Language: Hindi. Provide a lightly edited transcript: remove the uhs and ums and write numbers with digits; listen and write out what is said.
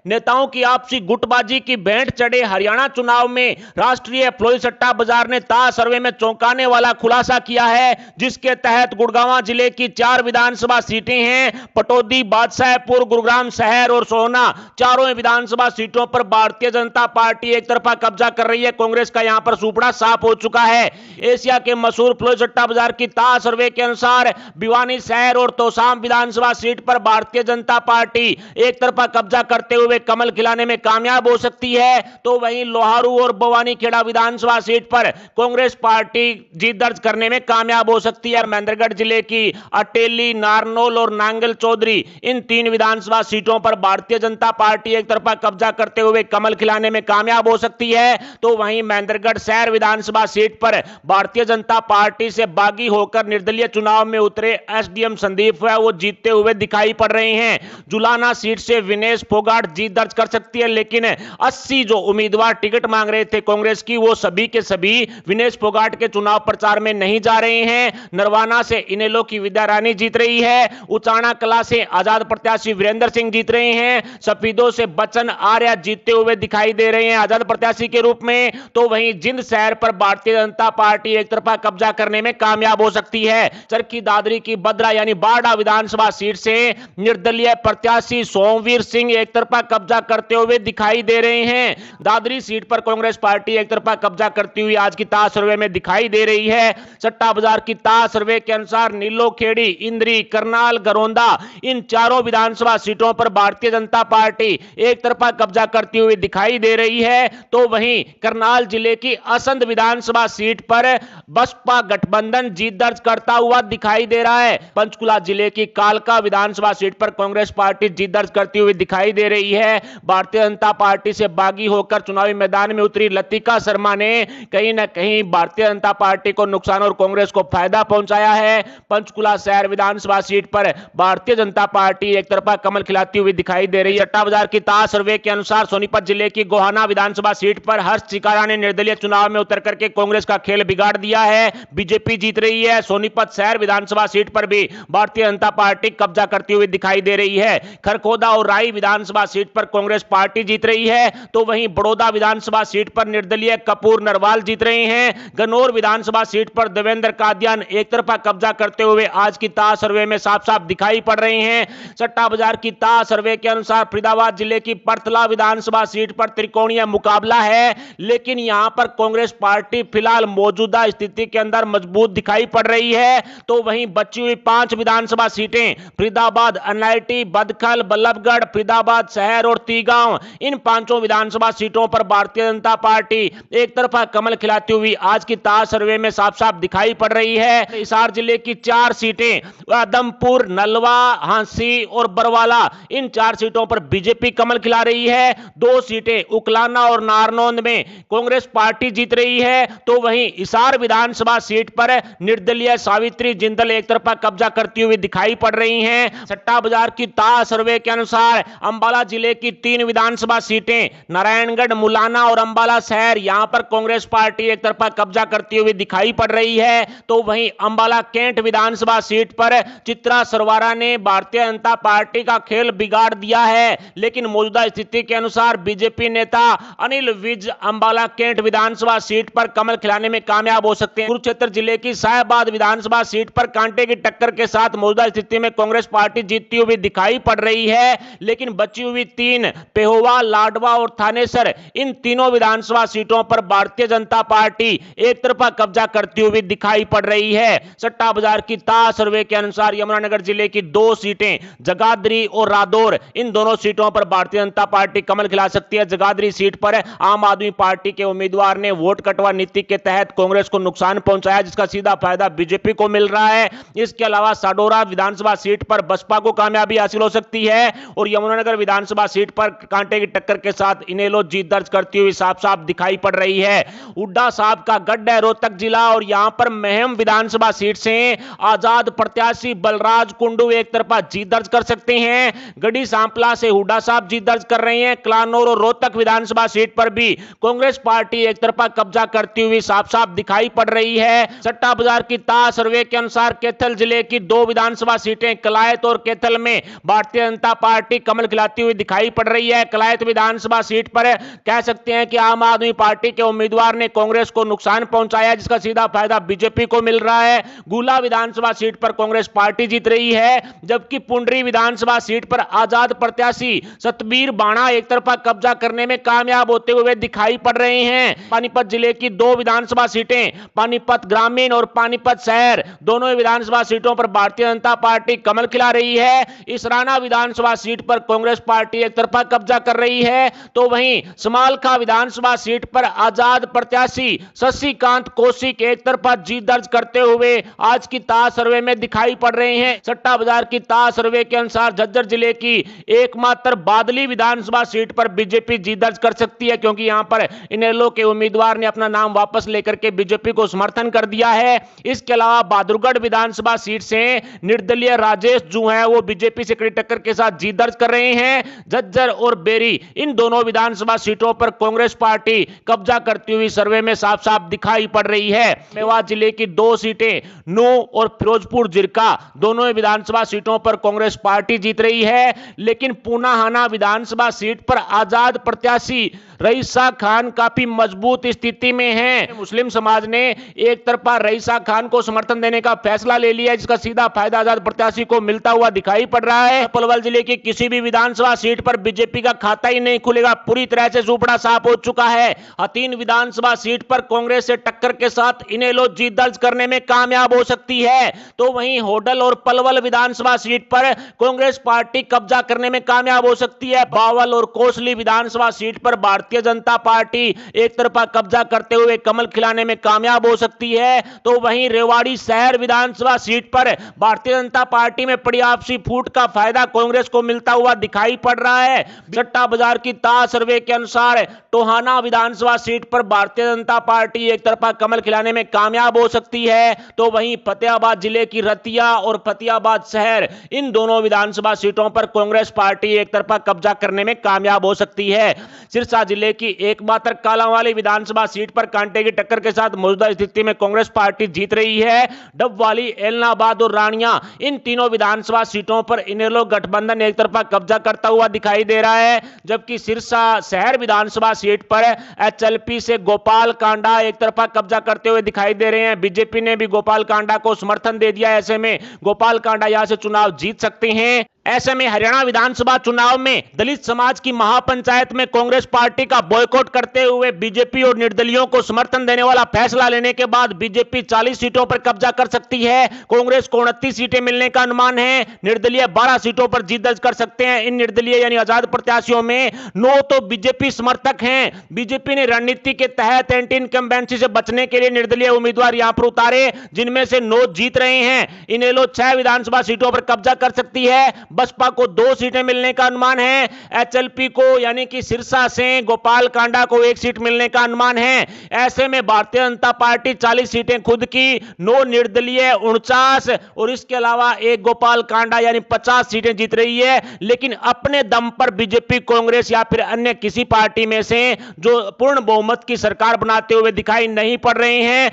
नेताओं की आपसी गुटबाजी की भेंट चढ़े हरियाणा चुनाव में राष्ट्रीय फ्लोई सट्टा बाजार ने ताज सर्वे में चौंकाने वाला खुलासा किया है, जिसके तहत गुड़गांव जिले की 4 विधानसभा सीटें हैं। पटौदी, बादशाहपुर, गुरुग्राम शहर और सोहना, चारों विधानसभा सीटों पर भारतीय जनता पार्टी एक तरफा कब्जा कर रही है। कांग्रेस का यहां पर सुपड़ा साफ हो चुका है। एशिया के मशहूर फ्लोई सट्टा बाजार की ताज सर्वे के अनुसार भिवानी शहर और तोशाम विधानसभा सीट पर भारतीय जनता पार्टी एक तरफा कब्जा करते हुए कमल खिलाने में कामयाब हो सकती है, तो वहीं लोहारू और बवानीखेड़ा विधानसभा सीट पर कांग्रेस पार्टी जीत दर्ज करने में कामयाब हो सकती है। महेंद्रगढ़ जिले की अटेली, नारनौल और नांगल चौधरी, इन 3 विधानसभा सीटों पर भारतीय जनता पार्टी एक तरफा कब्जा करते हुए कमल खिलाने में कामयाब हो सकती है, तो वहीं महेंद्रगढ़ शहर विधानसभा सीट पर भारतीय जनता पार्टी से बागी होकर निर्दलीय चुनाव में उतरे एसडीएम संदीप है वो जीतते हुए दिखाई पड़ रहे हैं। जुलाना सीट से विनेश फोगाट जीत दर्ज कर सकती है, लेकिन 80 जो उम्मीदवार टिकट मांग रहे थे कांग्रेस की, वो सभी के सभी विनेश फोगाट के चुनाव प्रचार में नहीं जा रहे हैं। नरवाना से इनेलो की विद्या रानी जीत रही है। उचाना कला से आजाद प्रत्याशी वीरेंद्र सिंह जीत रहे हैं। सफीदों से बच्चन आर्या जीतते हुए दिखाई दे रहे हैं आजाद प्रत्याशी के रूप में, तो वहीं जिंद शहर पर भारतीय जनता पार्टी एक तरफा कब्जा करने में कामयाब हो सकती है। चरखी दादरी की बद्रा यानी बाड़ा विधानसभा सीट से निर्दलीय प्रत्याशी सोमवीर सिंह एक तरफा कब्जा करते हुए दिखाई दे रहे हैं। दादरी सीट पर कांग्रेस पार्टी एक तरफा कब्जा करती हुई आज की ताज सर्वे में दिखाई दे रही है। सट्टा बाजार की ताज सर्वे के अनुसार नीलोखेड़ी, इंद्री, करनाल, गरोंदा, इन चारों विधानसभा सीटों पर भारतीय जनता पार्टी एक तरफा कब्जा करती हुई दिखाई दे रही है, तो वहीं करनाल जिले की असंध विधानसभा सीट पर बसपा गठबंधन जीत दर्ज करता हुआ दिखाई दे रहा है। पंचकुला जिले की कालका विधानसभा सीट पर कांग्रेस पार्टी जीत दर्ज करती हुई दिखाई दे रही है। भारतीय जनता पार्टी से बागी होकर चुनावी मैदान में उतरी लतिका शर्मा ने कहीं ना कहीं भारतीय जनता पार्टी को नुकसान और कांग्रेस को फायदा पहुंचाया है। पंचकुला शहर विधानसभा सीट पर भारतीय जनता पार्टी एक तरफा कमल खिलाती हुई दिखाई दे रही है। सट्टा बाजार की ताज सर्वे के अनुसार सोनीपत जिले की गोहाना विधानसभा सीट पर हर्ष चिकारा ने निर्दलीय चुनाव में उतर करके कांग्रेस का खेल बिगाड़ दिया है। बीजेपी जीत रही है। सोनीपत शहर विधानसभा सीट पर भी भारतीय जनता पार्टी कब्जा करती हुई दिखाई दे रही है। खरखोदा और राई विधानसभा सीट पर कांग्रेस पार्टी जीत रही है, तो वहीं बड़ौदा विधानसभा सीट पर निर्दलीय कपूर नरवाल जीत रहे हैं। गन्नौर विधानसभा सीट पर देवेंद्र कादियान एक तरफा कब्जा करते हुए आज की ताज सर्वे में साफ साफ दिखाई पड़ रहे हैं। सट्टा बाजार की ताज सर्वे के अनुसार फरीदाबाद जिले की परतला विधानसभा सीट पर त्रिकोणीय मुकाबला है, लेकिन यहां पर कांग्रेस पार्टी फिलहाल मौजूदा स्थिति के अंदर मजबूत दिखाई पड़ रही है, तो वहीं बची हुई 5 विधानसभा सीटें फरीदाबाद, अनाइटी, बदखल, बल्लभगढ़, फरीदाबाद शहर और तीगांव, इन 5 विधानसभा सीटों पर भारतीय जनता पार्टी एक तरफा कमल खिलाती हुई आज की ताज सर्वे में साफ साफ दिखाई पड़ रही है। हिसार जिले की 4 सीटें आदमपुर, नलवा, हांसी और बरवाला, इन 4 सीटों पर बीजेपी कमल खिला रही है। 2 सीटें उकलाना और नारनौंद में कांग्रेस पार्टी जीत रही है, तो वहीं हिसार विधानसभा सीट पर निर्दलीय सावित्री जिंदल एक तरफा कब्जा करती हुई दिखाई पड़ रही हैं। सट्टा बाजार की ताज सर्वे के अनुसार अंबाला जिले की 3 विधानसभा सीटें नारायणगढ़, मुलाना और अंबाला शहर, यहां पर कांग्रेस पार्टी एक तरफा कब्जा करती हुई दिखाई पड़ रही है, तो वहीं अंबाला कैंट विधानसभा सीट पर चित्रा सरवारा ने भारतीय जनता पार्टी का खेल बिगाड़ दिया है, लेकिन मौजूदा स्थिति के अनुसार बीजेपी नेता अनिल विज अंबाला कैंट विधानसभा सीट पर कमल खिलाने में कामयाब हो सकते हैं। कुरुक्षेत्र जिले की साहेबाद विधानसभा सीट पर कांटे की टक्कर के साथ मौजूदा स्थिति में कांग्रेस पार्टी जीतती हुई दिखाई पड़ रही है, लेकिन बची हुई 3 पेहोवा, लाडवा और थानेसर, इन तीनों विधानसभा सीटों पर भारतीय जनता पार्टी एक तरफा कब्जा करती हुई दिखाई पड़ रही है। सट्टा बाजार की ताज सर्वे के अनुसार यमुनानगर जिले की 2 सीटें जगाधरी और रादौर, इन दोनों सीटों पर भारतीय जनता पार्टी कमल खिला सकती है। जगाधरी सीट पर आम आदमी पार्टी के उम्मीदवार ने वोट कटवा नीति के तहत कांग्रेस को नुकसान पहुंचाया, जिसका सीधा फायदा बीजेपी को मिल रहा है। इसके अलावा साडोरा विधानसभा सीट पर बसपा को कामयाबी हासिल हो सकती है और यमुनानगर विधानसभा सीट पर कांटे की टक्कर के साथ इनेलो जीत दर्ज करती हुई साफ साफ दिखाई पड़ रही है। हुड्डा साहब का गढ़ है रोहतक जिला और यहां पर महम विधानसभा सीट से आजाद प्रत्याशी बलराज कुंडू एक तरफा जीत दर्ज कर सकते हैं। गढ़ी सांपला से हुड्डा साहब जीत दर्ज कर रहे हैं। क्लानौर और रोहतक विधानसभा सीट पर भी कांग्रेस पार्टी एक तरफा कब्जा करती हुई साफ साफ दिखाई पड़ रही है। सट्टा बाजार की ताज सर्वे के अनुसार कैथल जिले की 2 विधानसभा सीटें कलायत और कैथल में भारतीय जनता पार्टी कमल खिलाती हुई दिखाई दिखाई पड़ रही है। कलायत विधानसभा सीट पर कह सकते हैं कि आम आदमी पार्टी के उम्मीदवार ने कांग्रेस को नुकसान पहुंचाया, जिसका सीधा फायदा बीजेपी को मिल रहा है। गुला विधानसभा सीट पर कांग्रेस पार्टी जीत रही है, जबकि पुंडरी विधानसभा सीट पर आजाद प्रत्याशी सतबीर बाणा एक तरफा कब्जा करने में कामयाब होते हुए दिखाई पड़ रहे हैं। पानीपत जिले की 2 विधानसभा सीटें, पानीपत ग्रामीण और पानीपत शहर, दोनों विधानसभा सीटों पर भारतीय जनता पार्टी कमल खिला रही है। इसराना विधानसभा सीट पर कांग्रेस पार्टी एक तरफा कब्जा कर रही है, तो वहीं समालखा विधानसभा सीट पर आजाद प्रत्याशी शशिकांत कौशिक एक तरफा जीत दर्ज करते हुए आज की ताज सर्वे में दिखाई पड़ रहे हैं। सट्टा बाजार की ताज सर्वे के अनुसार झज्जर जिले की एकमात्र बादली विधानसभा सीट पर बीजेपी जीत दर्ज कर सकती है, क्योंकि यहां पर इनेलो के उम्मीदवार ने अपना नाम वापस लेकर के बीजेपी को समर्थन कर दिया है। इसके अलावा बहादुरगढ़ विधानसभा सीट से निर्दलीय राजेश जो है वो बीजेपी से कड़ी टक्कर के साथ जीत दर्ज कर रहे हैं। झज्जर और बेरी, इन दोनों विधानसभा सीटों पर कांग्रेस पार्टी कब्जा करती हुई सर्वे में साफ साफ दिखाई पड़ रही है। मेवात जिले की 2 सीटें नू और फिरोजपुर जिरका, दोनों विधानसभा सीटों पर कांग्रेस पार्टी जीत रही है, लेकिन पूनाहाना विधानसभा सीट पर आजाद प्रत्याशी रईसा खान काफी मजबूत स्थिति में हैं। मुस्लिम समाज ने एक तरफा रईसा खान को समर्थन देने का फैसला ले लिया है, जिसका सीधा फायदा आजाद प्रत्याशी को मिलता हुआ दिखाई पड़ रहा है। पलवल जिले की किसी भी विधानसभा सीट पर बीजेपी का खाता ही नहीं खुलेगा, पूरी तरह से सुपड़ा साफ हो चुका है। हथीन विधानसभा सीट पर कांग्रेस से टक्कर के साथ इनेलो जीत दर्ज करने में कामयाब हो सकती है, तो वहीं होडल और पलवल विधानसभा सीट पर कांग्रेस पार्टी कब्जा करने में कामयाब हो सकती है। बावल और कोसली विधानसभा सीट पर भारतीय जनता पार्टी एक तरफा कब्जा करते हुए कमल खिलाने में कामयाब हो सकती है, तो वहीं रेवाड़ी शहर विधानसभा सीट पर भारतीय जनता पार्टी में पड़ी आपसी फूट का फायदा कांग्रेस को मिलता हुआ दिखाई पड़ रहा है। सट्टा बाजार की ताज सर्वे के अनुसार टोहाना विधानसभा सीट पर भारतीय जनता पार्टी एक तरफा कमल खिलाने में कामयाब हो सकती है, तो वहीं फतेहाबाद जिले की रतिया और फतेहाबाद शहर, इन दोनों विधानसभा सीटों पर कांग्रेस पार्टी एक तरफा कब्जा करने में कामयाब हो सकती है। सिरसा जिले की एकमात्र कालांवाली विधानसभा सीट पर कांटे की टक्कर के साथ मौजूदा स्थिति में कांग्रेस पार्टी जीत रही है। डबवाली, एलनाबाद और रानिया, इन तीनों विधानसभा सीटों पर इनेलो गठबंधन एक तरफा कब्जा करता हुआ दिखाई दे रहा है, जबकि सिरसा शहर विधानसभा सीट पर एचएलपी से गोपाल कांडा एक तरफा कब्जा करते हुए दिखाई दे रहे हैं। बीजेपी ने भी गोपाल कांडा को समर्थन दे दिया, ऐसे में गोपाल कांडा यहां से चुनाव जीत सकते हैं। ऐसे में हरियाणा विधानसभा चुनाव में दलित समाज की महापंचायत में कांग्रेस पार्टी का बॉयकॉट करते हुए बीजेपी और निर्दलियों को समर्थन देने वाला फैसला लेने के बाद बीजेपी 40 सीटों पर कब्जा कर सकती है। कांग्रेस को 29 सीटें मिलने का अनुमान है। निर्दलीय 12 सीटों पर जीत दर्ज कर सकते हैं। इन निर्दलीय यानी आजाद प्रत्याशियों में 9 तो बीजेपी समर्थक हैं। बीजेपी ने रणनीति के तहत एंटी इनकम्बेंसी से बचने के लिए निर्दलीय उम्मीदवार यहां पर उतारे, जिनमें से 9 जीत रहे हैं। इनेलो 6 विधानसभा सीटों पर कब्जा कर सकती है। बसपा को 2 सीटें मिलने का अनुमान है। एचएलपी को यानी कि सिरसा से गोपाल कांडा को 1 सीट मिलने का अनुमान है। ऐसे में भारतीय जनता पार्टी 40 सीटें खुद की, 9 निर्दलीय 49 और इसके अलावा 1 गोपाल कांडा यानी 50 सीटें जीत रही है। लेकिन अपने दम पर बीजेपी, कांग्रेस या फिर अन्य किसी पार्टी में से जो पूर्ण बहुमत की सरकार बनाते हुए दिखाई नहीं पड़ रहे हैं।